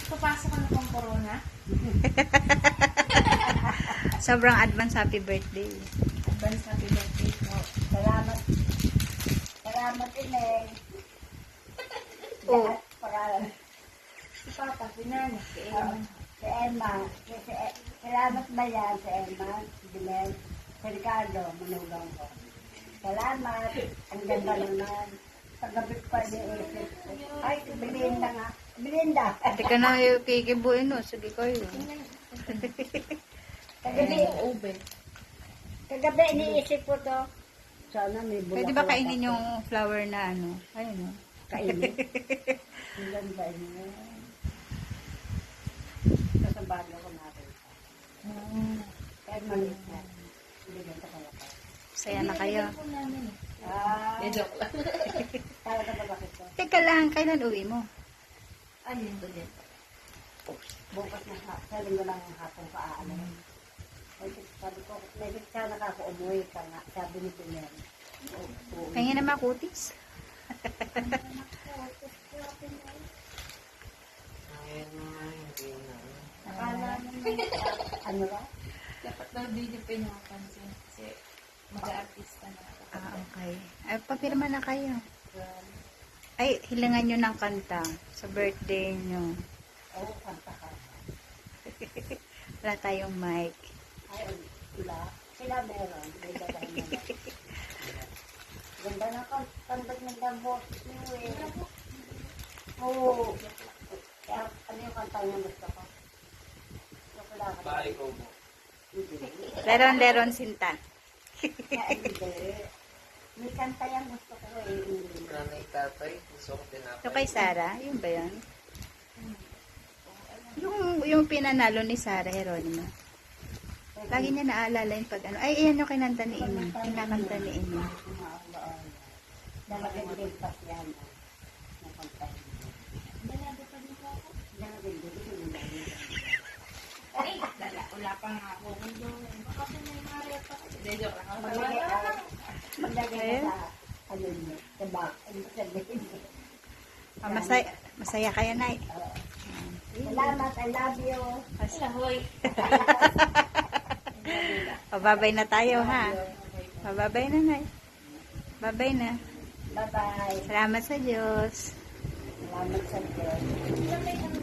Papasok ka na pang corona? Sobrang advance happy birthday. Advance happy birthday po. Salamat. Salamat, Ineng. Oh. Pangalan. Si Papa, si Nana, si Oo. Emma. Si Emma. Salamat ba yan si Emma? Si Bilel. Si Ricardo. Manugang ko. Salamat. Ang ganda naman. Paggabi pa niisip. Ay, Belinda nga. Belinda. Hindi ka na kikibuin, no? Sige kayo. Kagabi, Oven. kagabi iniisip ko to. Sana may bulak. Pwede ba kainin yung flower na ano? Ayun, no? Kainin. Ang ganda niya. Sa bago ko natin. Kahit maliit na. Hindi ganito kalapad. Saya na kayo. Po namin. Ah, Joke lang. talaga ba bakit to? Teka lang, kailan uwi mo? Ayun to din. Bukas na sa linggo lang ang hapong paano. Sabi ko, medyo sana ka ako umuwi ka nga. Sabi ni Pinel. Kaya naman kutis. Akala mo ano ba? Dapat daw di niyo pinapansin kasi mag-aartista na. Ah, okay. Ay, papirma na kayo. Ay, hilangan nyo ng kanta sa birthday nyo. Oo, kanta ka. Wala tayong mic. Ay, sila. Sila meron. May dalahan naman. Ganda na kandag ng dambos niyo eh. Oo. Kaya, ano yung kanta niya gusto ko? Wala ka. Bye, ko mo. Leron-leron sinta. Kaya hindi. May kanta yung gusto ko eh. Nanay tatay, gusto ko tinapay. So kay Sarah, yun ba yun? Yung pinanalo ni Sarah Heronimo. Lagi niya naalala yung pag ano. Ay, iyan yung kinanta ni Ina. Kinakanta ni Ina. Dalagin pas yan. Nakanta. Dalaga pa din po ako. Dalagin din. Ay, wala pa nga ako. Baka po may Maria pa. Hindi, joke lang. Maglagay ka sa ano niyo. Sa bag. Ano sabihin niyo? Ah, masaya kayo, Nay. Salamat. I love you. Ahoy. Pababay na tayo, ha? Pababay na, Nay. Babay na. Bye-bye. Salamat sa Diyos. Salamat sa Diyos.